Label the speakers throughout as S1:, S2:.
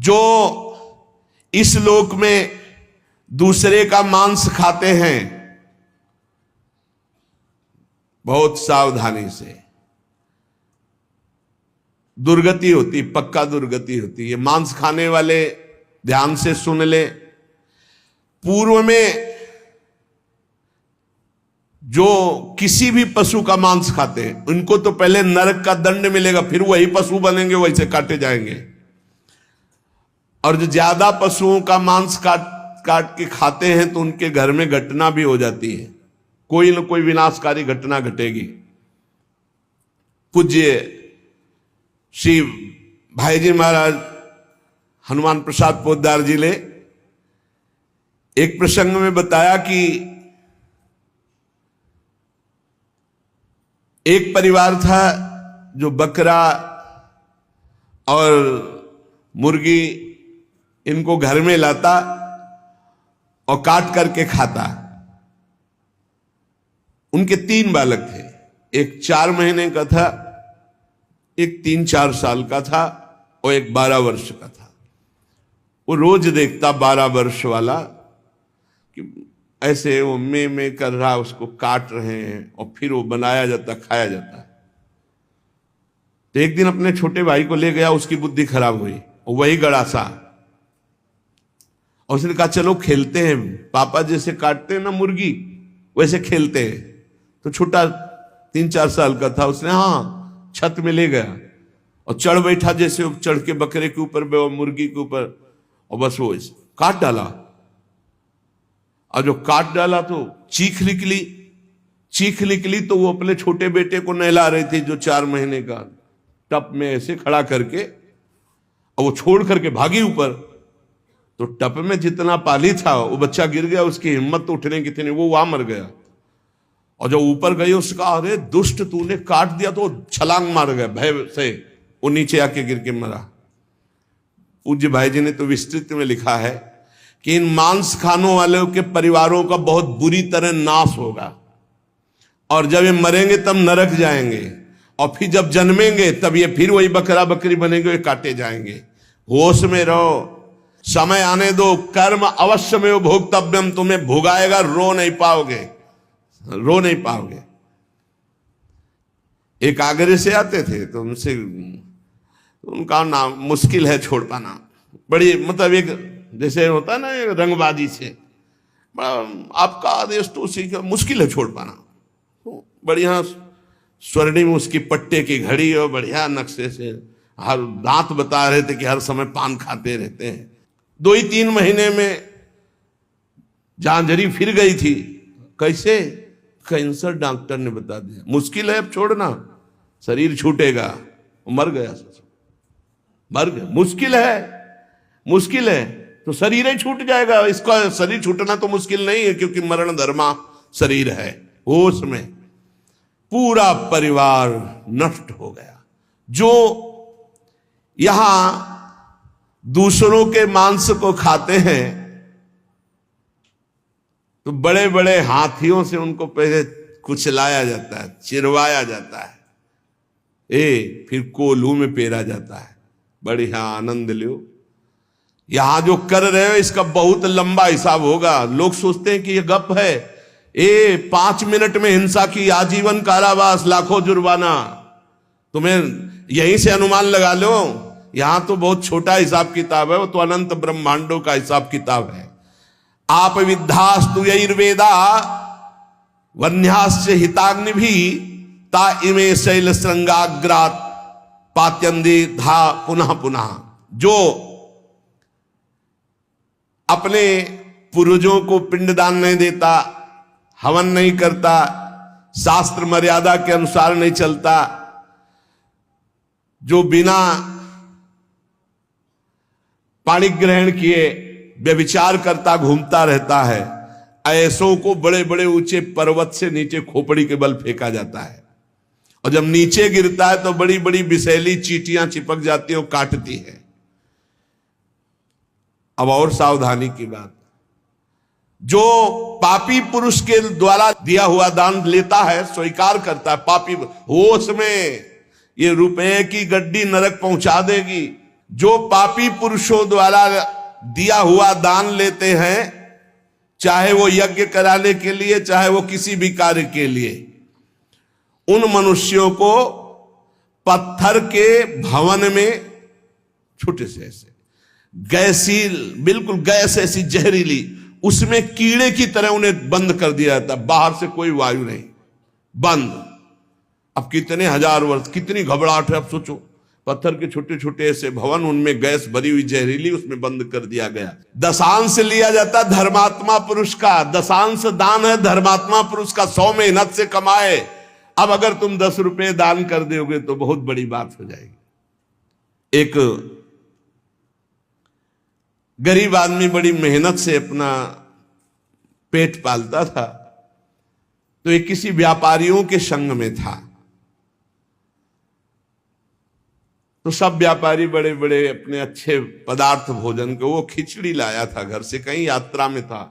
S1: जो इस लोक में दूसरे का मांस खाते हैं, बहुत सावधानी से, दुर्गति होती, पक्का दुर्गति होती है। मांस खाने वाले ध्यान से सुन ले, पूर्व में जो किसी भी पशु का मांस खाते हैं उनको तो पहले नरक का दंड मिलेगा, फिर वही पशु बनेंगे, वैसे काटे जाएंगे। और जो ज्यादा पशुओं का मांस काट के खाते हैं तो उनके घर में घटना भी हो जाती है, कोई न कोई विनाशकारी घटना घटेगी। पूज्य श्री भाईजी महाराज हनुमान प्रसाद पोद्दार जी ने एक प्रसंग में बताया कि एक परिवार था जो बकरा और मुर्गी इनको घर में लाता और काट करके खाता। उनके 3 बालक थे, एक 4 महीने का था, एक 3-4 साल का था और एक 12 वर्ष का था। वो रोज देखता 12 वर्ष वाला कि ऐसे वो में कर रहा, उसको काट रहे हैं और फिर वो बनाया जाता, खाया जाता है। तो एक दिन अपने छोटे भाई को ले गया, उसकी बुद्धि खराब हुई, और वही गड़ासा, और उसने कहा चलो खेलते हैं, पापा जैसे काटते हैं ना मुर्गी वैसे खेलते हैं। तो छोटा 3-4 साल का था, उसने हाँ छत में ले गया और चढ़ बैठा, जैसे चढ़ के बकरे के ऊपर मुर्गी के ऊपर, और बस वो काट डाला। और जो काट डाला तो चीख निकली तो वो अपने छोटे बेटे को नहला रही थी जो 4 महीने का, टप में ऐसे खड़ा करके, और वो छोड़ करके भागी ऊपर। तो टप में जितना पानी था वो बच्चा गिर गया, उसकी हिम्मत तो उठने की थी नहीं, वो वहां मर गया। और जब ऊपर गई उसका, अरे दुष्ट तूने काट दिया, तो छलांग मार गया भय से, वो नीचे आके गिर के मरा। पूज्य भाई जी ने तो विस्तृत में लिखा है कि इन मांस खानों वालों के परिवारों का बहुत बुरी तरह नाश होगा, और जब ये मरेंगे तब नरक जाएंगे, और फिर जब जन्मेंगे तब ये फिर वही बकरा बकरी बनेंगे, काटे जाएंगे। होश में रहो, समय आने दो, कर्म अवश्य में भोक्तव्यम, तुम्हें भुगाएगा, रो नहीं पाओगे। एक आगरे से आते थे तो उनका नाम मुश्किल है छोड़ पाना, बड़ी मतलब एक जैसे होता है ना रंगबाजी से, आपका आदेश तो उसी का मुश्किल है छोड़ पाना। तो बढ़िया स्वर्णिम उसकी पट्टे की घड़ी और बढ़िया नक्शे से, हर दांत बता रहे थे कि हर समय पान खाते रहते हैं। 2-3 महीने में झांझरी फिर गई थी। कैसे? कैंसर डॉक्टर ने बता दिया, मुश्किल है अब छोड़ना, शरीर छूटेगा। मर गया, मुश्किल है तो शरीर ही छूट जाएगा। इसका शरीर छूटना तो मुश्किल नहीं है, क्योंकि मरण धर्मा शरीर है। होश में पूरा परिवार नष्ट हो गया। जो यहां दूसरों के मांस को खाते हैं तो बड़े बड़े हाथियों से उनको पहले कुचलाया जाता है, चिरवाया जाता है, फिर कोल्हू में पेरा जाता है। बढ़िया आनंद लो। यहां जो कर रहे हो इसका बहुत लंबा हिसाब होगा। लोग सोचते हैं कि ये गप है, 5 मिनट में हिंसा की आजीवन कारावास, लाखों जुर्माना। तुम्हें यहीं से अनुमान लगा लो, यहां तो बहुत छोटा हिसाब किताब है, वो तो अनंत ब्रह्मांडों का हिसाब किताब है। आप विद्धास्तु यैर्वेदा वन्यास्य हिताग्नि भी ता इमे शैल श्रृंगाग्रात पात्यंदी धा पुनः पुनः। जो अपने पूर्वजों को पिंडदान नहीं देता, हवन नहीं करता, शास्त्र मर्यादा के अनुसार नहीं चलता, जो बिना पाणी ग्रहण किए व्यभिचार करता घूमता रहता है, ऐसों को बड़े बड़े ऊंचे पर्वत से नीचे खोपड़ी के बल फेंका जाता है। और जब नीचे गिरता है तो बड़ी बड़ी विषैली चींटियां चिपक जाती है और काटती है। अब और सावधानी की बात, जो पापी पुरुष के द्वारा दिया हुआ दान लेता है, स्वीकार करता है, पापी होश में ये रुपए की गड्डी नरक पहुंचा देगी। जो पापी पुरुषों द्वारा दिया हुआ दान लेते हैं, चाहे वो यज्ञ कराने के लिए, चाहे वो किसी भी कार्य के लिए, उन मनुष्यों को पत्थर के भवन में छोटे से ऐसे गैसील, बिल्कुल गैस ऐसी जहरीली, उसमें कीड़े की तरह उन्हें बंद कर दिया जाता, बाहर से कोई वायु नहीं, बंद। अब कितने हजार वर्ष, कितनी घबराहट है। अब सोचो, पत्थर के छोटे छोटे ऐसे भवन, उनमें गैस भरी हुई जहरीली, उसमें बंद कर दिया गया। दशांश लिया जाता धर्मात्मा पुरुष का, दशांश दान है धर्मात्मा पुरुष का, 100 मेहनत से कमाए। अब अगर तुम 10 रुपए दान कर दोगे तो बहुत बड़ी बात हो जाएगी। एक गरीब आदमी बड़ी मेहनत से अपना पेट पालता था, तो एक किसी व्यापारियों के संग में था। तो सब व्यापारी बड़े बड़े अपने अच्छे पदार्थ भोजन के, वो खिचड़ी लाया था घर से, कहीं यात्रा में था।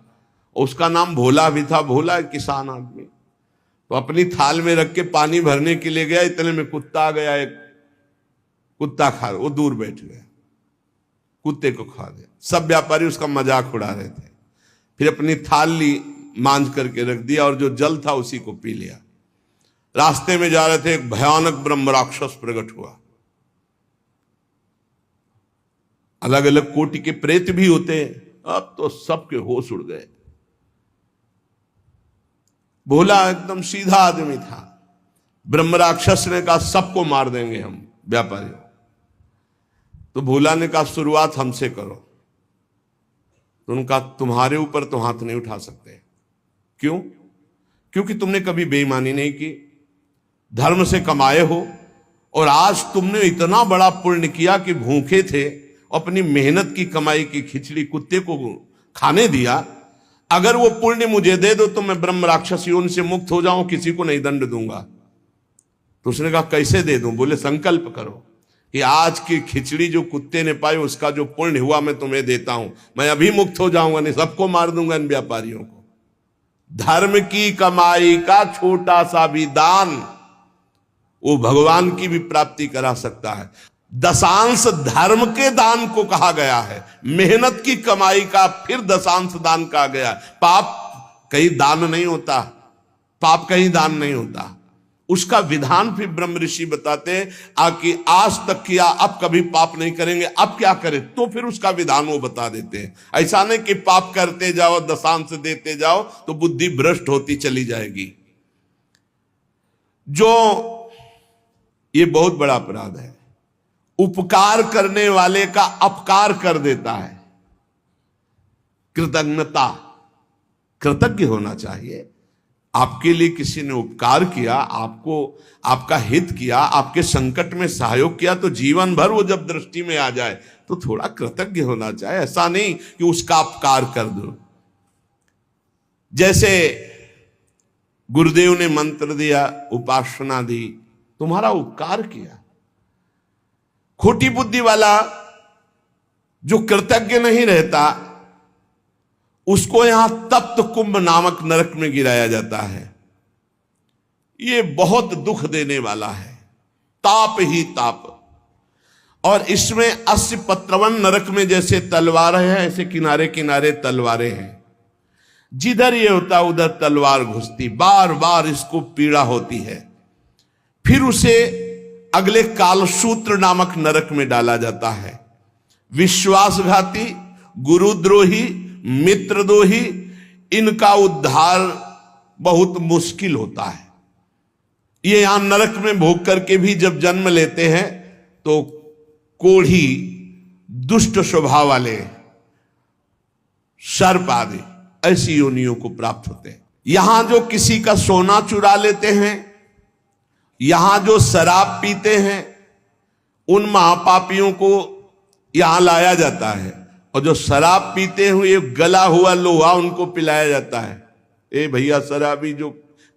S1: उसका नाम भोला भी था, भोला एक किसान आदमी। तो अपनी थाल में रख के पानी भरने के लिए गया, इतने में कुत्ता आ गया। एक कुत्ता खा, वो दूर बैठ गया, कुत्ते को खा दिया। सब व्यापारी उसका मजाक उड़ा रहे थे। फिर अपनी थाल ली, मांझ करके रख दिया, और जो जल था उसी को पी लिया। रास्ते में जा रहे थे, एक भयानक ब्रह्म राक्षस प्रकट हुआ। अलग अलग कोटि के प्रेत भी होते हैं, अब तो सबके होश उड़ गए। भोला एकदम सीधा आदमी था। ब्रह्म राक्षस ने कहा सबको मार देंगे हम व्यापारियों। तो भोला ने कहा शुरुआत हमसे करो। तो उनका तुम्हारे ऊपर तो हाथ नहीं उठा सकते। क्यों? क्योंकि तुमने कभी बेईमानी नहीं की, धर्म से कमाए हो, और आज तुमने इतना बड़ा पुण्य किया कि भूखे थे, अपनी मेहनत की कमाई की खिचड़ी कुत्ते को खाने दिया। अगर वो पुण्य मुझे दे दो तो मैं ब्रह्म राक्षस योनि से मुक्त हो जाऊं, किसी को नहीं दंड दूंगा। तो उसने कहा कैसे दे दूं? बोले संकल्प करो कि आज की खिचड़ी जो कुत्ते ने पाई, उसका जो पुण्य हुआ मैं तुम्हें देता हूं, मैं अभी मुक्त हो जाऊंगा, नहीं सबको मार दूंगा इन व्यापारियों को। धर्म की कमाई का छोटा सा भी दान वो भगवान की भी प्राप्ति करा सकता है। दशांश धर्म के दान को कहा गया है, मेहनत की कमाई का फिर दशांश दान कहा गया। पाप कहीं दान नहीं होता, पाप कहीं दान नहीं होता। उसका विधान फिर ब्रह्म ऋषि बताते हैं कि आज तक किया, अब कभी पाप नहीं करेंगे, अब क्या करें, तो फिर उसका विधान वो बता देते हैं। ऐसा नहीं कि पाप करते जाओ, दशांश देते जाओ तो बुद्धि भ्रष्ट होती चली जाएगी। जो ये बहुत बड़ा अपराध है, उपकार करने वाले का अपकार कर देता है। कृतज्ञता, कृतज्ञ होना चाहिए। आपके लिए किसी ने उपकार किया, आपको आपका हित किया, आपके संकट में सहयोग किया, तो जीवन भर वो जब दृष्टि में आ जाए तो थोड़ा कृतज्ञ होना चाहिए। ऐसा नहीं कि उसका अपकार कर दो। जैसे गुरुदेव ने मंत्र दिया, उपासना दी, तुम्हारा उपकार किया। खोटी बुद्धि वाला जो कृतज्ञ नहीं रहता, उसको यहां तप्त कुंभ नामक नरक में गिराया जाता है। ये बहुत दुख देने वाला है, ताप ही ताप। और इसमें 80 पत्रवन नरक में जैसे तलवारें हैं, ऐसे किनारे किनारे तलवारें हैं। जिधर ये होता उधर तलवार घुसती, बार बार इसको पीड़ा होती है। फिर उसे अगले कालसूत्र नामक नरक में डाला जाता है। विश्वासघाती, गुरुद्रोही, मित्रद्रोही, इनका उद्धार बहुत मुश्किल होता है। ये यहां नरक में भोग करके भी जब जन्म लेते हैं तो कोढ़ी, दुष्ट स्वभाव वाले, सर्प आदि ऐसी योनियों को प्राप्त होते हैं। यहां जो किसी का सोना चुरा लेते हैं, यहां जो शराब पीते हैं, उन महापापियों को यहां लाया जाता है। और जो शराब पीते हुए गला हुआ लोहा उनको पिलाया जाता है। ए भैया, शराबी जो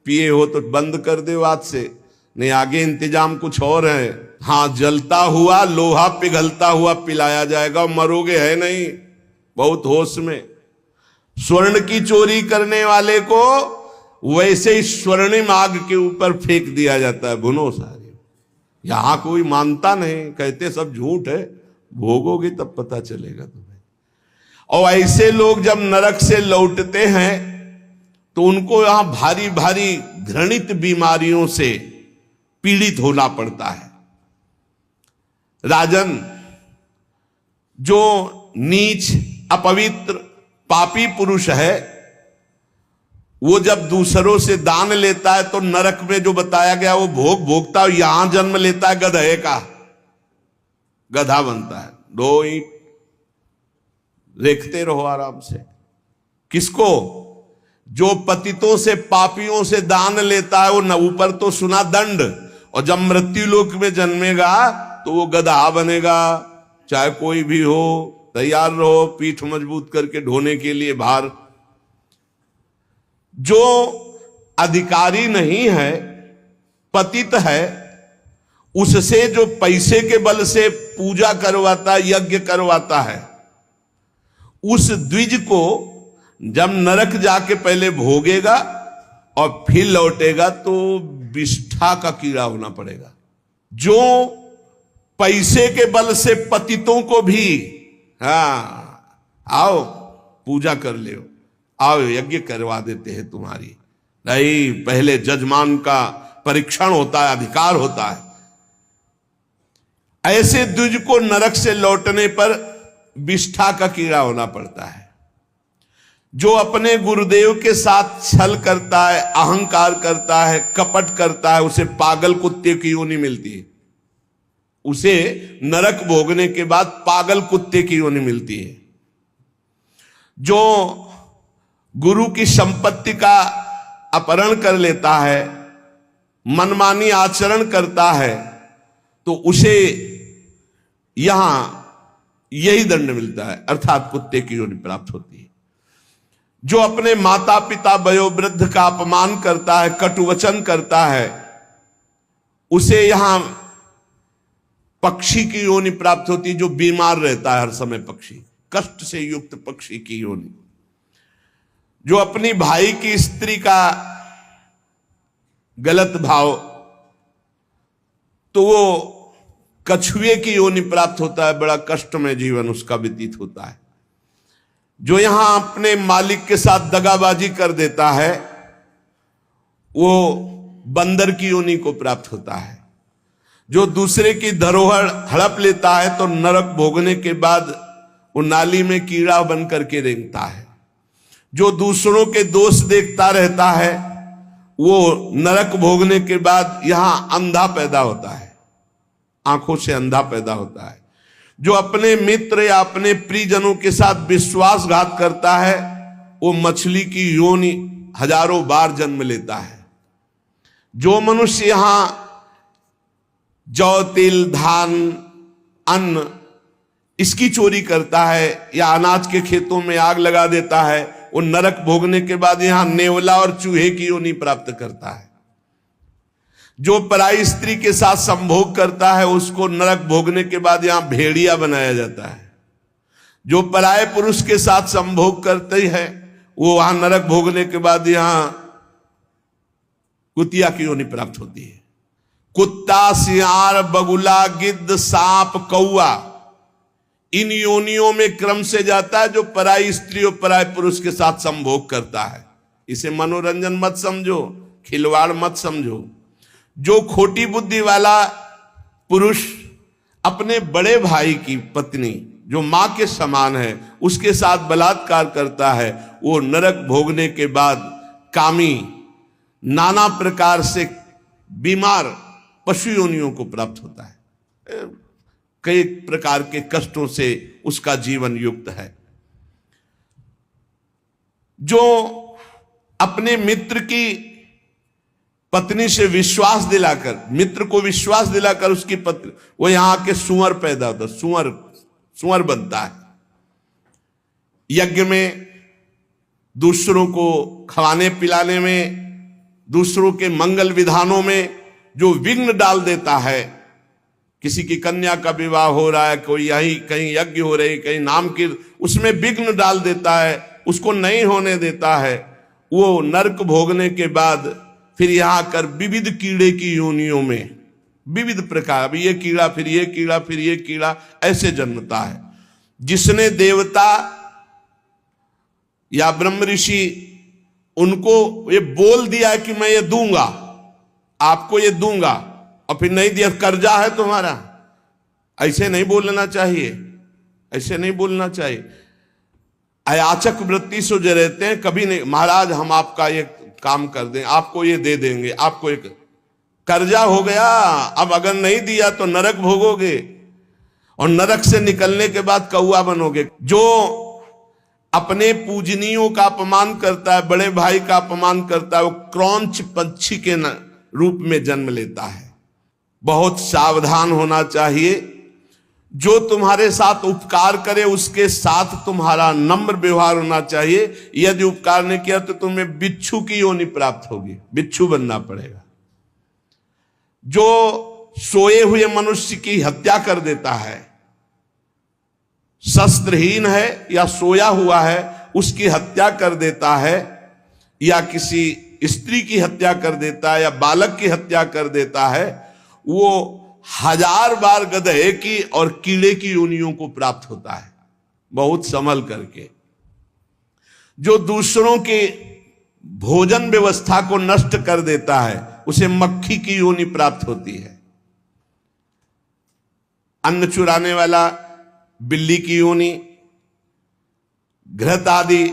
S1: पिए हो तो बंद कर दो आज से, नहीं आगे इंतजाम कुछ और है। हाँ, जलता हुआ लोहा पिघलता हुआ पिलाया जाएगा, मरोगे है नहीं, बहुत होश में। स्वर्ण की चोरी करने वाले को वैसे ही स्वर्णिम आग के ऊपर फेंक दिया जाता है, भुनो सारे। यहां कोई मानता नहीं, कहते सब झूठ है, भोगोगे तब पता चलेगा तुम्हें। और ऐसे लोग जब नरक से लौटते हैं तो उनको यहां भारी भारी घृणित बीमारियों से पीड़ित होना पड़ता है। राजन, जो नीच, अपवित्र, पापी पुरुष है, वो जब दूसरों से दान लेता है तो नरक में जो बताया गया वो भोग भोगता है, यहां जन्म लेता है गधे का, गधा बनता है। 2 ईंट देखते रहो आराम से। किसको? जो पतितों से, पापियों से दान लेता है, वो न ऊपर तो सुना दंड, और जब मृत्यु लोक में जन्मेगा तो वो गधा बनेगा। चाहे कोई भी हो, तैयार रहो पीठ मजबूत करके ढोने के लिए भार। जो अधिकारी नहीं है, पतित है, उससे जो पैसे के बल से पूजा करवाता, यज्ञ करवाता है, उस द्विज को जब नरक जाके पहले भोगेगा और फिर लौटेगा तो विष्ठा का कीड़ा होना पड़ेगा। जो पैसे के बल से पतितों को भी, आओ पूजा कर ले, आओ यज्ञ करवा देते हैं तुम्हारी, नहीं, पहले जजमान का परीक्षण होता है, अधिकार होता है। ऐसे द्विज को नरक से लौटने पर विष्ठा का कीड़ा होना पड़ता है। जो अपने गुरुदेव के साथ छल करता है, अहंकार करता है, कपट करता है, उसे पागल कुत्ते की योनि मिलती है। उसे नरक भोगने के बाद पागल कुत्ते की योनि मिलती है। जो गुरु की संपत्ति का अपहरण कर लेता है, मनमानी आचरण करता है, तो उसे यहां यही दंड मिलता है, अर्थात कुत्ते की योनि प्राप्त होती है। जो अपने माता पिता वयोवृद्ध का अपमान करता है, कटुवचन करता है, उसे यहां पक्षी की योनि प्राप्त होती है। जो बीमार रहता है हर समय, पक्षी, कष्ट से युक्त पक्षी की योनि। जो अपनी भाई की स्त्री का गलत भाव, तो वो कछुए की योनि प्राप्त होता है, बड़ा कष्ट में जीवन उसका व्यतीत होता है। जो यहां अपने मालिक के साथ दगाबाजी कर देता है, वो बंदर की योनि को प्राप्त होता है। जो दूसरे की धरोहर हड़प लेता है तो नरक भोगने के बाद वो नाली में कीड़ा बन करके रेंगता है। जो दूसरों के दोष देखता रहता है, वो नरक भोगने के बाद यहां अंधा पैदा होता है, आंखों से अंधा पैदा होता है। जो अपने मित्र या अपने प्रियजनों के साथ विश्वासघात करता है, वो मछली की योनि हजारों बार जन्म लेता है। जो मनुष्य यहां जौ, तिल, धान, अन्न इसकी चोरी करता है या अनाज के खेतों में आग लगा देता है, वो नरक भोगने के बाद यहां नेवला और चूहे की योनि प्राप्त करता है। जो पराई स्त्री के साथ संभोग करता है, उसको नरक भोगने के बाद यहां भेड़िया बनाया जाता है। जो पराये पुरुष के साथ संभोग करते हैं, वो वहां नरक भोगने के बाद यहां कुतिया की योनि प्राप्त होती है। कुत्ता, सियार, बगुला, गिद्ध, सांप, कौआ, इन योनियों में क्रम से जाता है जो पराई स्त्री और पराये पुरुष के साथ संभोग करता है। इसे मनोरंजन मत समझो, खिलवाड़ मत समझो। जो खोटी बुद्धि वाला पुरुष अपने बड़े भाई की पत्नी, जो मां के समान है, उसके साथ बलात्कार करता है, वो नरक भोगने के बाद कामी, नाना प्रकार से बीमार पशु योनियों को प्राप्त होता है। कई प्रकार के कष्टों से उसका जीवन युक्त है। जो अपने मित्र की पत्नी से विश्वास दिलाकर, मित्र को विश्वास दिलाकर उसकी पत्नी, वो यहां के सुअर पैदा होता है, सुअर बनता है। यज्ञ में, दूसरों को खवाने पिलाने में, दूसरों के मंगल विधानों में जो विघ्न डाल देता है, किसी की कन्या का विवाह हो रहा है, कोई यही कहीं यज्ञ हो रही, कहीं नाम की, उसमें विघ्न डाल देता है, उसको नहीं होने देता है, वो नरक भोगने के बाद फिर यहां आकर विविध कीड़े की योनियों में विविध प्रकार, अभी ये कीड़ा फिर ये कीड़ा फिर ये कीड़ा, ऐसे जन्मता है। जिसने देवता या ब्रह्म ऋषि उनको ये बोल दिया कि मैं ये दूंगा, आपको ये दूंगा, और फिर नहीं दिया, कर्जा है तुम्हारा, ऐसे नहीं बोलना चाहिए, ऐसे नहीं बोलना चाहिए। अयाचक वृत्ति से जो रहते हैं, कभी नहीं महाराज हम आपका ये काम कर दें, आपको ये दे देंगे, आपको एक कर्जा हो गया, अब अगर नहीं दिया तो नरक भोगोगे, और नरक से निकलने के बाद कौआ बनोगे। जो अपने पूजनियों का अपमान करता है, बड़े भाई का अपमान करता है, वो क्रौंच पंछी के रूप में जन्म लेता है। बहुत सावधान होना चाहिए। जो तुम्हारे साथ उपकार करे उसके साथ तुम्हारा नम्र व्यवहार होना चाहिए। यदि उपकार नहीं किया तो तुम्हें बिच्छू की योनि प्राप्त होगी, बिच्छू बनना पड़ेगा। जो सोए हुए मनुष्य की हत्या कर देता है, शस्त्रहीन है या सोया हुआ है, उसकी हत्या कर देता है, या किसी स्त्री की हत्या कर देता है, या बालक की हत्या कर देता है, वो 1000 बार गधे की और कीड़े की योनियों को प्राप्त होता है। बहुत संभल करके। जो दूसरों के भोजन व्यवस्था को नष्ट कर देता है, उसे मक्खी की योनि प्राप्त होती है। अन्न चुराने वाला बिल्ली की योनि, घृत आदि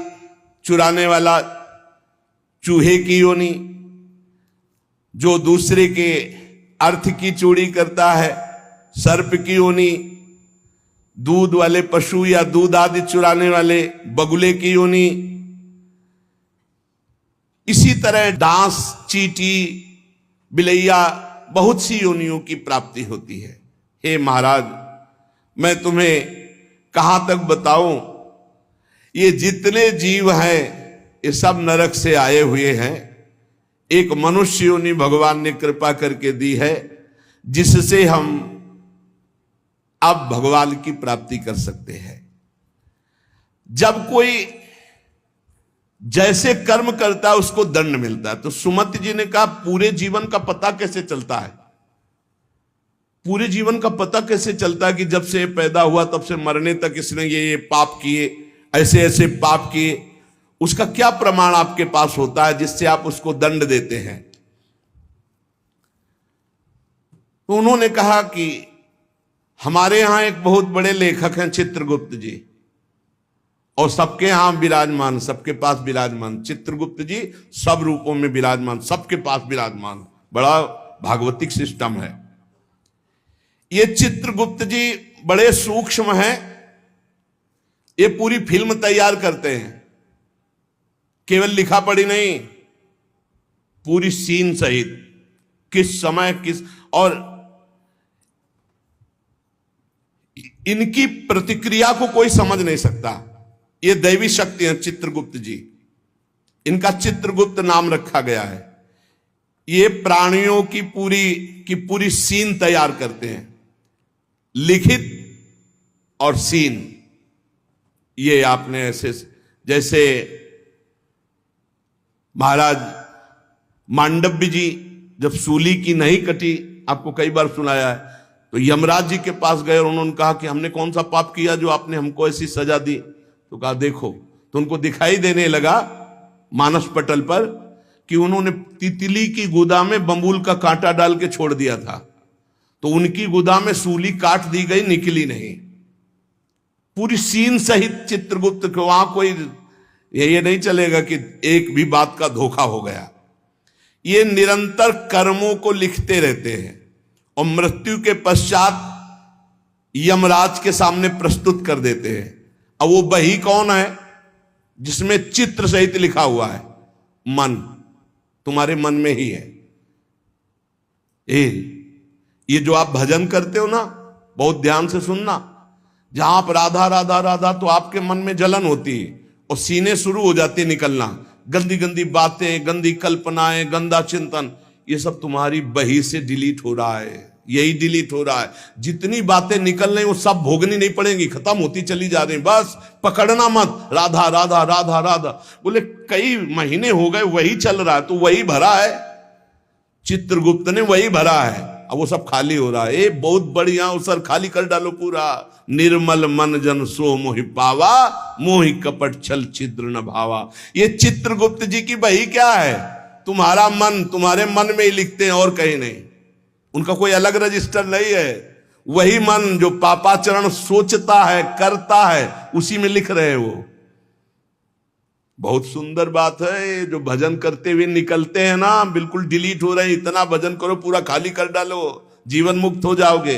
S1: चुराने वाला चूहे की योनि, जो दूसरे के अर्थ की चोरी करता है सर्प की योनि, दूध वाले पशु या दूध आदि चुराने वाले बगुले की योनि, इसी तरह डांस, चींटी, बिलैया, बहुत सी योनियों की प्राप्ति होती है। हे महाराज, मैं तुम्हें कहां तक बताऊं, ये जितने जीव हैं ये सब नरक से आए हुए हैं। एक मनुष्य योनि भगवान ने कृपा करके दी है, जिससे हम अब भगवान की प्राप्ति कर सकते हैं। जब कोई जैसे कर्म करता है उसको दंड मिलता है। तो सुमति जी ने कहा पूरे जीवन का पता कैसे चलता है? पूरे जीवन का पता कैसे चलता है कि जब से पैदा हुआ तब से मरने तक इसने ये पाप किए, ऐसे ऐसे पाप किए? उसका क्या प्रमाण आपके पास होता है जिससे आप उसको दंड देते हैं? तो उन्होंने कहा कि हमारे यहां एक बहुत बड़े लेखक हैं चित्रगुप्त जी, और सबके यहां विराजमान, सबके पास विराजमान। चित्रगुप्त जी सब रूपों में विराजमान, सबके पास विराजमान। बड़ा भागवतिक सिस्टम है। ये चित्रगुप्त जी बड़े सूक्ष्म हैं। ये पूरी फिल्म तैयार करते हैं, केवल लिखा पढ़ी नहीं, पूरी सीन सहित, किस समय किस, और इनकी प्रतिक्रिया को कोई समझ नहीं सकता। ये दैवी शक्ति है चित्रगुप्त जी, इनका चित्रगुप्त नाम रखा गया है। ये प्राणियों की पूरी सीन तैयार करते हैं, लिखित और सीन। ये आपने ऐसे, जैसे महाराज मांडव्य जी जब सूली की नहीं कटी, आपको कई बार सुनाया है, तो यमराज जी के पास गए और उन्होंने कहा कि हमने कौन सा पाप किया जो आपने हमको ऐसी सजा दी? तो कहा देखो, तो उनको दिखाई देने लगा मानस पटल पर कि उन्होंने तितली की गुदा में बंबूल का कांटा डाल के छोड़ दिया था, तो उनकी गुदा में सूली काट दी गई, निकली नहीं। पूरी सीन सहित चित्रगुप्त को, वहां कोई ये नहीं चलेगा कि एक भी बात का धोखा हो गया। ये निरंतर कर्मों को लिखते रहते हैं और मृत्यु के पश्चात यमराज के सामने प्रस्तुत कर देते हैं। अब वो बही कौन है? जिसमें चित्र सहित लिखा हुआ है, मन, तुम्हारे मन में ही है। ये जो आप भजन करते हो ना, बहुत ध्यान से सुनना, जहां आप राधा राधा राधा, तो आपके मन में जलन होती है और सीने शुरू हो जाती है निकलना, गंदी गंदी बातें, गंदी कल्पनाएं, गंदा चिंतन, ये सब तुम्हारी बही से डिलीट हो रहा है। यही डिलीट हो रहा है। जितनी बातें निकल रही वो सब भोगनी नहीं पड़ेंगी, खत्म होती चली जा रही। बस पकड़ना मत, राधा राधा राधा राधा। बोले कई महीने हो गए वही चल रहा है, तो वही भरा है, चित्रगुप्त ने वही भरा है। अब वो सब खाली हो रहा है। ए बहुत बढ़िया, वो सर खाली कर डालो पूरा। निर्मल मन जन सो मोहि पावा, मोहि कपट छल छिद्र न भावा। ये चित्रगुप्त जी की बही क्या है? तुम्हारा मन, तुम्हारे मन में ही लिखते हैं और कहीं नहीं। उनका कोई अलग रजिस्टर नहीं है। वही मन जो पापाचरण सोचता है, करता है, उसी में लिख रहे हैं वो। बहुत सुंदर बात है। जो भजन करते हुए निकलते हैं ना, बिल्कुल डिलीट हो रहे हैं। इतना भजन करो, पूरा खाली कर डालो, जीवन मुक्त हो जाओगे।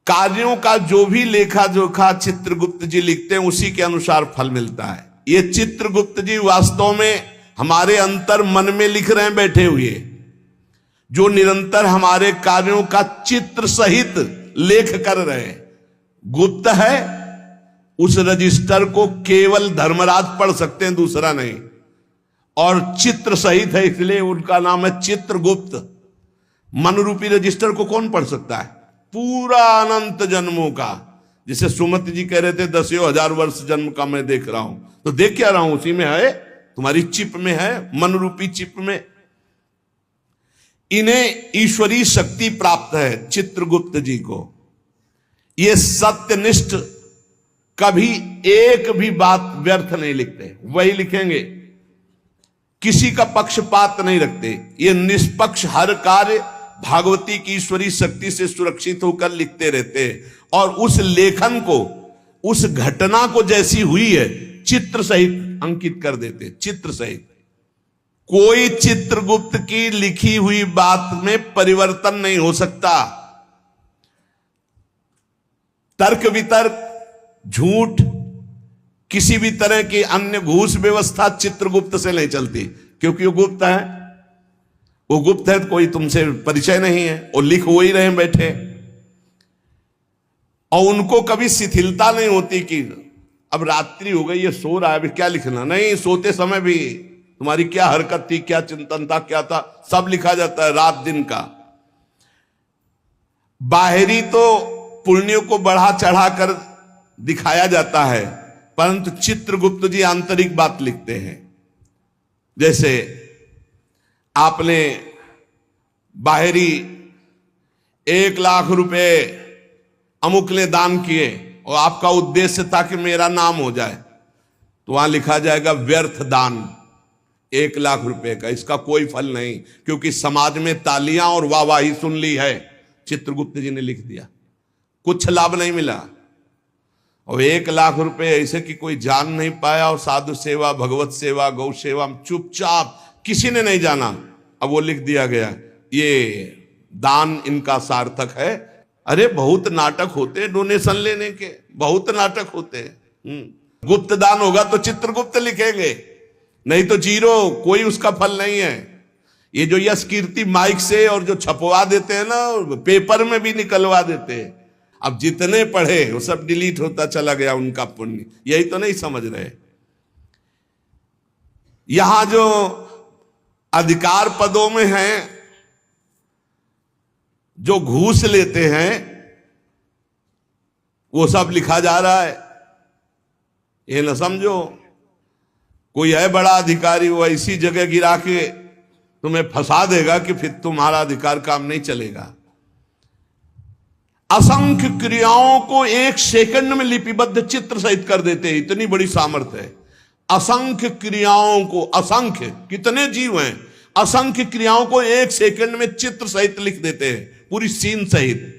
S1: कार्यों का जो भी लेखा जोखा चित्रगुप्त जी लिखते हैं, उसी के अनुसार फल मिलता है। ये चित्रगुप्त जी वास्तव में हमारे अंतर मन में लिख रहे हैं बैठे हुए, जो निरंतर हमारे कार्यों का चित्र सहित लेख कर रहे हैं। गुप्त है, उस रजिस्टर को केवल धर्मराज पढ़ सकते हैं, दूसरा नहीं। और चित्र सहित है, इसलिए उनका नाम है चित्रगुप्त। मन रूपी रजिस्टर को कौन पढ़ सकता है? पूरा अनंत जन्मों का। जिसे सुमति जी कह रहे थे 10,000 वर्ष जन्म का मैं देख रहा हूं, तो देख क्या रहा हूं? उसी में है, तुम्हारी चिप में है, मन रूपी चिप में। इन्हें ईश्वरीय शक्ति प्राप्त है चित्रगुप्त जी को। ये सत्यनिष्ठ, कभी एक भी बात व्यर्थ नहीं लिखते, वही लिखेंगे। किसी का पक्षपात नहीं रखते। ये निष्पक्ष हर कार्य भागवती की ईश्वरीय शक्ति से सुरक्षित होकर लिखते रहते हैं। और उस लेखन को, उस घटना को जैसी हुई है, चित्र सहित अंकित कर देते, चित्र सहित। कोई चित्रगुप्त की लिखी हुई बात में परिवर्तन नहीं हो सकता। तर्क वितर्क, झूठ, किसी भी तरह की अन्य घूस व्यवस्था चित्रगुप्त से नहीं चलती, क्योंकि वो गुप्त है। वो गुप्त है तो कोई तुमसे परिचय नहीं है, वो लिख हो ही रहे बैठे। और उनको कभी शिथिलता नहीं होती कि अब रात्रि हो गई, ये सो रहा है, अभी क्या लिखना। नहीं, सोते समय भी तुम्हारी क्या हरकत थी, क्या चिंतन था, क्या था, सब लिखा जाता है, रात दिन का। बाहरी तो पुण्यों को बढ़ा चढ़ा कर दिखाया जाता है, परंतु चित्रगुप्त जी आंतरिक बात लिखते हैं। जैसे आपने बाहरी 1,00,000 रुपए अमुक ने दान किए और आपका उद्देश्य था कि मेरा नाम हो जाए, तो वहां लिखा जाएगा व्यर्थ दान, 1,00,000 रुपए का, इसका कोई फल नहीं, क्योंकि समाज में तालियां और वाहवाही सुन ली है। चित्रगुप्त जी ने लिख दिया, कुछ लाभ नहीं मिला। और 1,00,000 रुपए ऐसे कि कोई जान नहीं पाया, और साधु सेवा, भगवत सेवा, गौ सेवा चुपचाप, किसी ने नहीं जाना। अब वो लिख दिया गया, ये दान इनका सार्थक है। अरे बहुत नाटक होते हैं डोनेशन लेने के, बहुत नाटक होते हैं। गुप्त दान होगा तो चित्रगुप्त लिखेंगे, नहीं तो जीरो, कोई उसका फल नहीं है। ये जो यश कीर्ति माइक से और जो छपवा देते हैं ना, पेपर में भी निकलवा देते हैं, अब जितने पढ़े वो सब डिलीट होता चला गया उनका पुण्य। यही तो नहीं समझ रहे। यहां जो अधिकार पदों में हैं, जो घूस लेते हैं, वो सब लिखा जा रहा है। ये न समझो कोई है बड़ा अधिकारी, वो ऐसी जगह गिरा के तुम्हें फंसा देगा कि फिर तुम्हारा अधिकार काम नहीं चलेगा। असंख्य क्रियाओं को 1 सेकंड में लिपिबद्ध चित्र सहित कर देते हैं, इतनी बड़ी सामर्थ्य है। असंख्य क्रियाओं को, असंख्य, कितने जीव हैं, असंख्य क्रियाओं को 1 सेकंड में चित्र सहित लिख देते हैं, पूरी सीन सहित।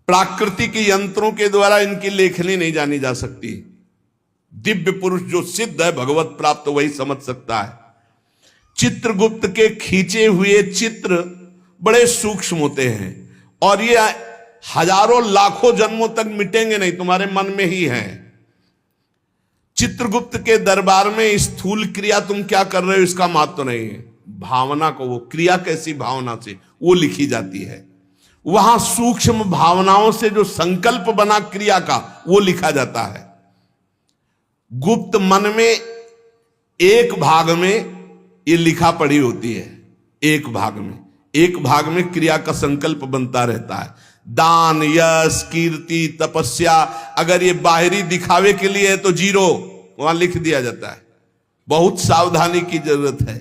S1: प्राकृतिक यंत्रों के द्वारा इनकी लेखनी नहीं जानी जा सकती। दिव्य पुरुष जो सिद्ध है, भगवत प्राप्त, वही समझ सकता है। चित्रगुप्त के खींचे हुए चित्र बड़े सूक्ष्म होते हैं, और ये हजारों लाखों जन्मों तक मिटेंगे नहीं, तुम्हारे मन में ही हैं। चित्रगुप्त के दरबार में स्थूल क्रिया तुम क्या कर रहे हो इसका महत्व नहीं है, भावना को, वो क्रिया कैसी भावना से वो लिखी जाती है। वहां सूक्ष्म भावनाओं से जो संकल्प बना क्रिया का, वो लिखा जाता है। गुप्त मन में एक भाग में ये लिखा पड़ी होती है, एक भाग में क्रिया का संकल्प बनता रहता है। दान, यश, कीर्ति, तपस्या, अगर ये बाहरी दिखावे के लिए है तो जीरो, वहां लिख दिया जाता है। बहुत सावधानी की जरूरत है।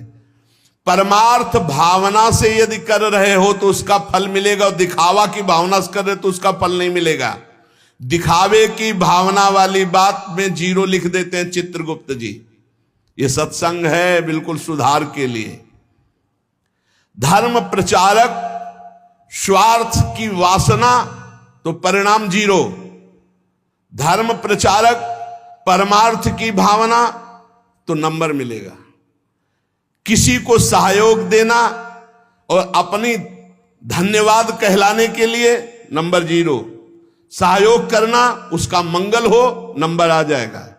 S1: परमार्थ भावना से यदि कर रहे हो तो उसका फल मिलेगा, और दिखावा की भावना से कर रहे तो उसका फल नहीं मिलेगा। दिखावे की भावना वाली बात में 0 लिख देते हैं चित्रगुप्त जी। ये सत्संग है बिल्कुल सुधार के लिए। धर्म प्रचारक स्वार्थ की वासना तो परिणाम 0। धर्म प्रचारक परमार्थ की भावना तो नंबर मिलेगा। किसी को सहयोग देना और अपनी धन्यवाद कहलाने के लिए नंबर 0। सहयोग करना, उसका मंगल हो, नंबर आ जाएगा।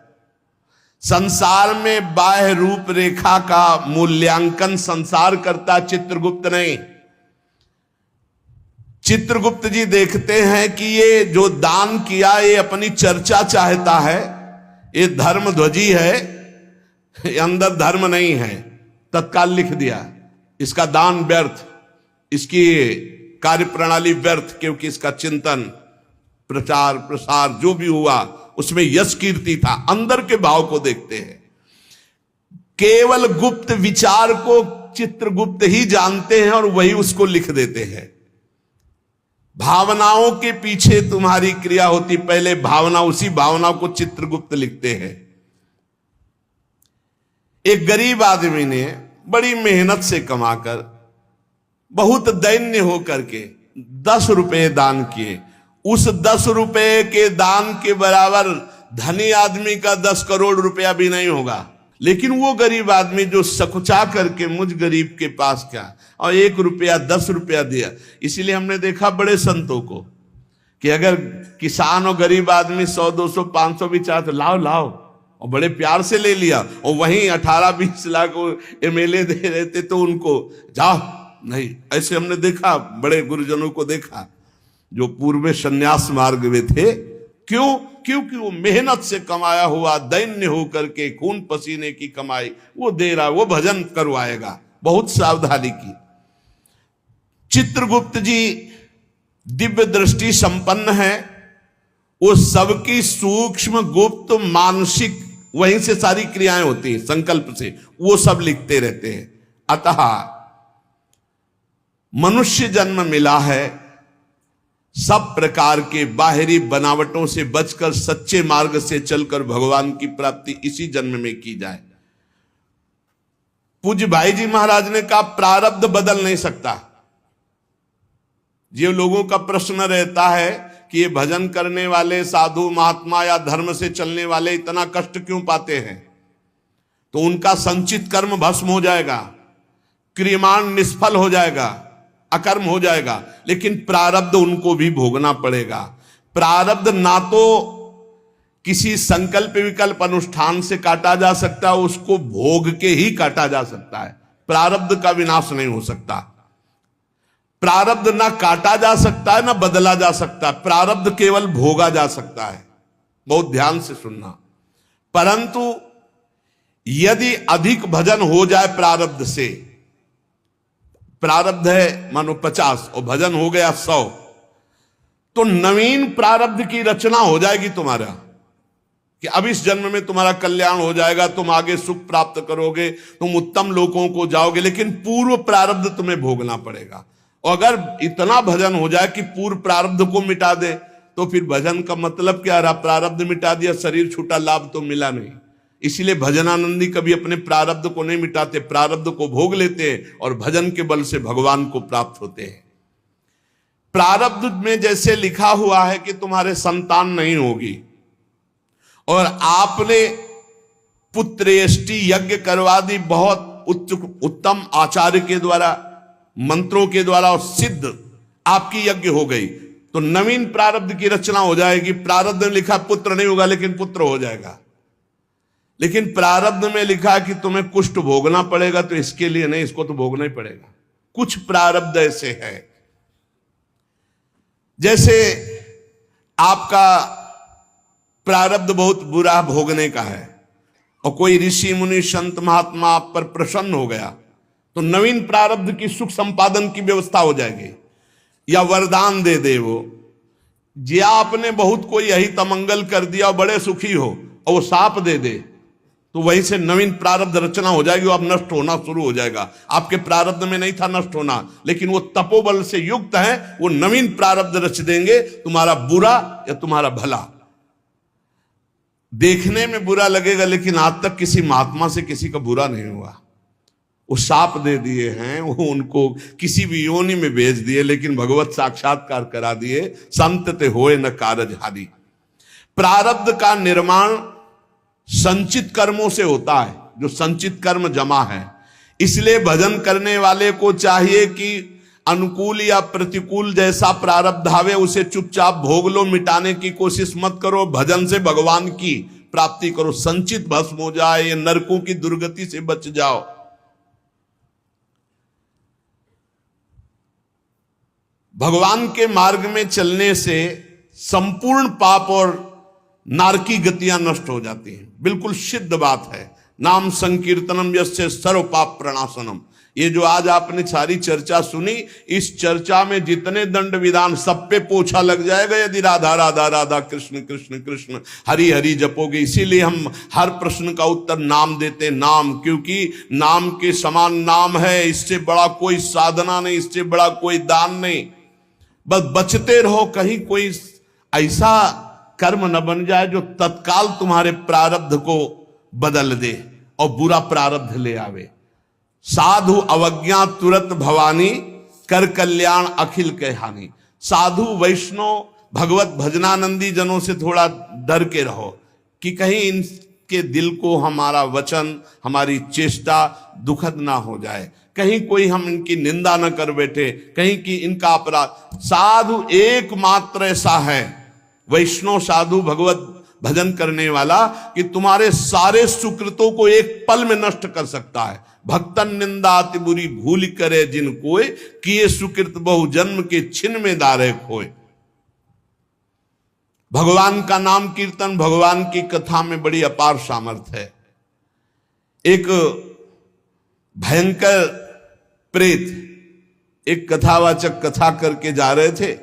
S1: संसार में बाह्य रूप रेखा का मूल्यांकन संसार करता, चित्रगुप्त नहीं। चित्रगुप्त जी देखते हैं कि ये जो दान किया ये अपनी चर्चा चाहता है, ये धर्मध्वजी है, ये अंदर धर्म नहीं है। तत्काल लिख दिया इसका दान व्यर्थ, इसकी कार्य प्रणाली व्यर्थ, क्योंकि इसका चिंतन प्रचार प्रसार जो भी हुआ उसमें यश कीर्ति था। अंदर के भाव को देखते हैं। केवल गुप्त विचार को चित्रगुप्त ही जानते हैं और वही उसको लिख देते हैं। भावनाओं के पीछे तुम्हारी क्रिया होती, पहले भावना, उसी भावना को चित्रगुप्त लिखते हैं। एक गरीब आदमी ने बड़ी मेहनत से कमाकर बहुत दैन्य होकर के 10 रुपए दान किए। उस 10 रुपए के दान के बराबर धनी आदमी का 10 करोड़ रुपया भी नहीं होगा। लेकिन वो गरीब आदमी जो सकुचा करके मुझ गरीब के पास क्या, और 1 रुपया 10 रुपया दिया। इसीलिए हमने देखा बड़े संतों को कि अगर किसान और गरीब आदमी 100 200 500 भी चाहते, लाओ लाओ, और बड़े प्यार से ले लिया। और वहीं 18-20 लाख MLA दे रहे थे तो उनको जाओ नहीं। ऐसे हमने देखा, बड़े गुरुजनों को देखा जो पूर्व में संन्यास मार्ग में थे। क्यों? क्योंकि वो मेहनत से कमाया हुआ, दैन्य होकर के खून पसीने की कमाई वो दे रहा, वो भजन करवाएगा। बहुत सावधानी की। चित्रगुप्त जी दिव्य दृष्टि संपन्न है। वो सबकी सूक्ष्म गुप्त मानसिक, वहीं से सारी क्रियाएं होती हैं, संकल्प से वो सब लिखते रहते हैं। अतः मनुष्य जन्म मिला है, सब प्रकार के बाहरी बनावटों से बचकर सच्चे मार्ग से चलकर भगवान की प्राप्ति इसी जन्म में की जाए। पूज्य भाई जी महाराज ने कहा प्रारब्ध बदल नहीं सकता। ये लोगों का प्रश्न रहता है कि ये भजन करने वाले साधु महात्मा या धर्म से चलने वाले इतना कष्ट क्यों पाते हैं? तो उनका संचित कर्म भस्म हो जाएगा, क्रियमाण निष्फल हो जाएगा, अकर्म हो जाएगा। लेकिन प्रारब्ध उनको भी भोगना पड़ेगा। प्रारब्ध ना तो किसी संकल्प विकल्प अनुष्ठान से काटा जा सकता है, उसको भोग के ही काटा जा सकता है। प्रारब्ध का विनाश नहीं हो सकता। प्रारब्ध ना काटा जा सकता है ना बदला जा सकता है। प्रारब्ध केवल भोगा जा सकता है। बहुत ध्यान से सुनना। परंतु यदि अधिक भजन हो जाए प्रारब्ध से, प्रारब्ध है मानो 50 और भजन हो गया 100, तो नवीन प्रारब्ध की रचना हो जाएगी तुम्हारा कि अब इस जन्म में तुम्हारा कल्याण हो जाएगा, तुम आगे सुख प्राप्त करोगे, तुम उत्तम लोकों को जाओगे। लेकिन पूर्व प्रारब्ध तुम्हें भोगना पड़ेगा। और अगर इतना भजन हो जाए कि पूर्व प्रारब्ध को मिटा दे तो फिर भजन का मतलब क्या रहा? प्रारब्ध मिटा दिया, शरीर छूटा, लाभ तो मिला नहीं। इसीलिए भजनानंदी कभी अपने प्रारब्ध को नहीं मिटाते, प्रारब्ध को भोग लेते हैं और भजन के बल से भगवान को प्राप्त होते हैं। प्रारब्ध में जैसे लिखा हुआ है कि तुम्हारे संतान नहीं होगी और आपने पुत्रेष्टि यज्ञ करवा दी, बहुत उत्तम आचार्य के द्वारा, मंत्रों के द्वारा, और सिद्ध आपकी यज्ञ हो गई, तो नवीन प्रारब्ध की रचना हो जाएगी। प्रारब्ध में लिखा पुत्र नहीं होगा लेकिन पुत्र हो जाएगा। लेकिन प्रारब्ध में लिखा कि तुम्हें कुष्ठ भोगना पड़ेगा, तो इसके लिए नहीं, इसको तो भोगना ही पड़ेगा। कुछ प्रारब्ध ऐसे है, जैसे आपका प्रारब्ध बहुत बुरा भोगने का है और कोई ऋषि मुनि संत महात्मा आप पर प्रसन्न हो गया, तो नवीन प्रारब्ध की सुख संपादन की व्यवस्था हो जाएगी। या वरदान दे दे वो, या आपने बहुत कोई यही तमंगल कर दिया और बड़े सुखी हो और वो साप दे दे, तो वहीं से नवीन प्रारब्ध रचना हो जाएगी, वो अब नष्ट होना शुरू हो जाएगा। आपके प्रारब्ध में नहीं था नष्ट होना, लेकिन वो तपोबल से युक्त है, वो नवीन प्रारब्ध रच देंगे, तुम्हारा बुरा या तुम्हारा भला। देखने में बुरा लगेगा, लेकिन आज तक किसी महात्मा से किसी का बुरा नहीं हुआ। वो शाप दे दिए हैं, वो उनको किसी भी योनि में भेज दिए, लेकिन भगवत साक्षात्कार करा दिए। संत ते होए न कारजहारी। प्रारब्ध का निर्माण संचित कर्मों से होता है, जो संचित कर्म जमा है। इसलिए भजन करने वाले को चाहिए कि अनुकूल या प्रतिकूल जैसा प्रारब्ध आवे उसे चुपचाप भोग लो, मिटाने की कोशिश मत करो, भजन से भगवान की प्राप्ति करो। संचित भस्म हो जाए, ये नरकों की दुर्गति से बच जाओ। भगवान के मार्ग में चलने से संपूर्ण पाप और नारकी गतियां नष्ट हो जाती हैं, बिल्कुल सिद्ध बात है। नाम संकीर्तनम यस्य सर्व पाप प्रणाशनम। ये जो आज आपने सारी चर्चा सुनी, इस चर्चा में जितने दंड विधान सब पे पोछा लग जाएगा यदि राधा राधा राधा कृष्ण कृष्ण कृष्ण हरि हरि जपोगे। इसीलिए हम हर प्रश्न का उत्तर नाम देते, नाम, क्योंकि नाम के समान नाम है। इससे बड़ा कोई साधना नहीं, इससे बड़ा कोई दान नहीं। बस बचते रहो, कहीं कोई ऐसा कर्म न बन जाए जो तत्काल तुम्हारे प्रारब्ध को बदल दे और बुरा प्रारब्ध ले आवे। साधु अवज्ञा तुरत भवानी, कर कल्याण अखिल के हानि। साधु वैष्णव भगवत भजनानंदी जनों से थोड़ा डर के रहो कि कहीं इनके दिल को हमारा वचन, हमारी चेष्टा दुखद ना हो जाए, कहीं कोई हम इनकी निंदा न कर बैठे, कहीं कि इनका अपराध। साधु एकमात्र ऐसा है, वैष्णव साधु भगवत भजन करने वाला, कि तुम्हारे सारे सुकृतों को एक पल में नष्ट कर सकता है। भक्तन निंदा अति बुरी भूल करे जिन कोय, किए सुकृत बहु जन्म के छिन में दारे खोए। भगवान का नाम कीर्तन, भगवान की कथा में बड़ी अपार सामर्थ्य है। एक भयंकर प्रेत एक कथावाचक कथा करके जा रहे थे,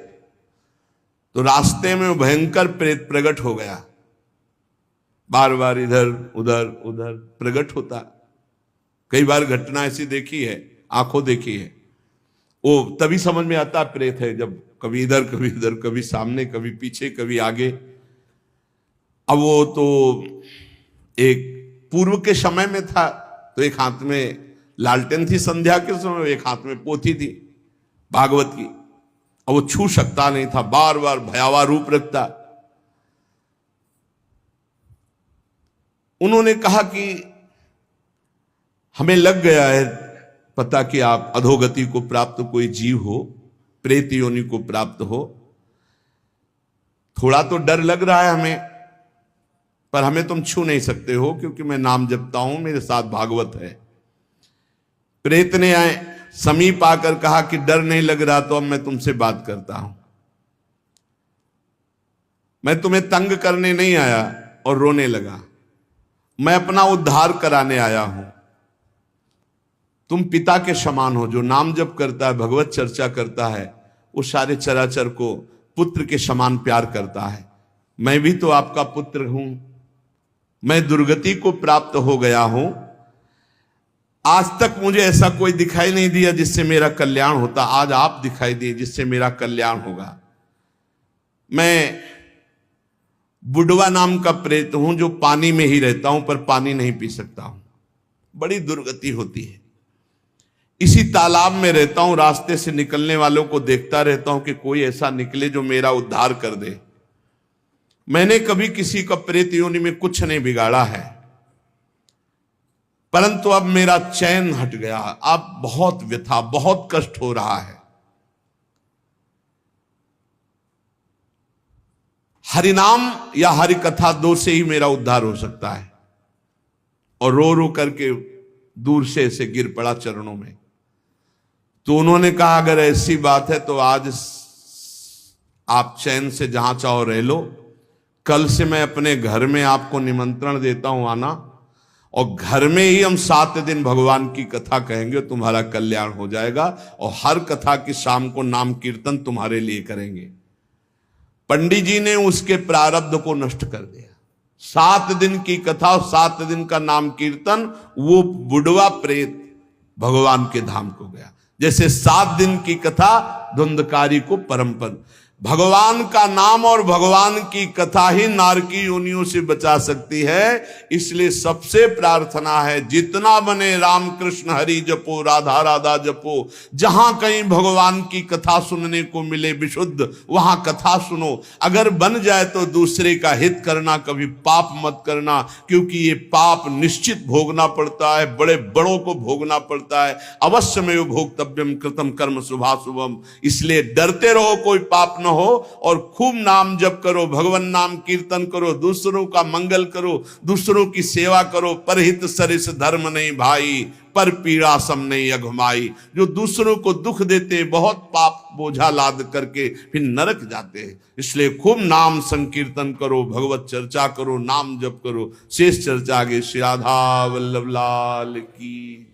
S1: तो रास्ते में भयंकर प्रेत प्रकट हो गया। बार बार इधर उधर उधर प्रकट होता। कई बार घटना ऐसी देखी है, आंखों देखी है। वो तभी समझ में आता प्रेत है जब कभी इधर कभी इधर, कभी सामने कभी पीछे कभी आगे। अब वो तो एक पूर्व के समय में था, तो एक हाथ में लालटेन थी संध्या के समय, एक हाथ में पोथी थी भागवत की। अब वो छू सकता नहीं था, बार बार भयावह रूप रखता। उन्होंने कहा कि हमें लग गया है पता कि आप अधोगति को प्राप्त कोई जीव हो, प्रेत योनि को प्राप्त हो। थोड़ा तो डर लग रहा है हमें, पर हमें तुम छू नहीं सकते हो, क्योंकि मैं नाम जपता हूं, मेरे साथ भागवत है। प्रेत ने आए समीप आकर कहा कि डर नहीं लग रहा तो अब मैं तुमसे बात करता हूं। मैं तुम्हें तंग करने नहीं आया। और रोने लगा। मैं अपना उद्धार कराने आया हूं। तुम पिता के समान हो, जो नाम जप करता है, भगवत चर्चा करता है, वो सारे चराचर को पुत्र के समान प्यार करता है। मैं भी तो आपका पुत्र हूं। मैं दुर्गति को प्राप्त हो गया हूं। आज तक मुझे ऐसा कोई दिखाई नहीं दिया जिससे मेरा कल्याण होता। आज आप दिखाई दिए जिससे मेरा कल्याण होगा। मैं बुढ़वा नाम का प्रेत हूं, जो पानी में ही रहता हूं पर पानी नहीं पी सकता हूं। बड़ी दुर्गति होती है। इसी तालाब में रहता हूं, रास्ते से निकलने वालों को देखता रहता हूं कि कोई ऐसा निकले जो मेरा उद्धार कर दे। मैंने कभी किसी का प्रेत योनि में कुछ नहीं बिगाड़ा है, परंतु अब मेरा चैन हट गया। अब बहुत व्यथा, बहुत कष्ट हो रहा है। हरिनाम या हरि कथा दो से ही मेरा उद्धार हो सकता है। और रो रो करके दूर से ऐसे गिर पड़ा चरणों में। तो उन्होंने कहा अगर ऐसी बात है तो आज आप चैन से जहां चाहो रह लो। कल से मैं अपने घर में आपको निमंत्रण देता हूं आना, और घर में ही हम 7 दिन भगवान की कथा कहेंगे, तुम्हारा कल्याण हो जाएगा। और हर कथा की शाम को नाम कीर्तन तुम्हारे लिए करेंगे। पंडित जी ने उसके प्रारब्ध को नष्ट कर दिया। 7 दिन की कथा, 7 दिन का नाम कीर्तन, वो बुढ़वा प्रेत भगवान के धाम को गया। जैसे 7 दिन की कथा धुंधकारी को परम पद। भगवान का नाम और भगवान की कथा ही नारकी योनियों से बचा सकती है। इसलिए सबसे प्रार्थना है, जितना बने राम कृष्ण हरि जपो, राधा राधा जपो। जहां कहीं भगवान की कथा सुनने को मिले विशुद्ध, वहां कथा सुनो। अगर बन जाए तो दूसरे का हित करना, कभी पाप मत करना, क्योंकि ये पाप निश्चित भोगना पड़ता है, बड़े बड़ों को भोगना पड़ता है। अवश्य में भोक्तव्यम कृतम कर्म शुभाशुभम। इसलिए डरते रहो कोई पाप न हो, और खूब नाम जप करो, भगवान नाम कीर्तन करो, दूसरों का मंगल करो, दूसरों की सेवा करो। परहित सरिस धर्म नहीं भाई, पर पीड़ा सम नहीं अघमाई। जो दूसरों को दुख देते, बहुत पाप बोझा लाद करके फिर नरक जाते हैं। इसलिए खूब नाम संकीर्तन करो, भगवत चर्चा करो, नाम जप करो। शेष चर्चा आगे। श्री राधा वल्लभ लाल की।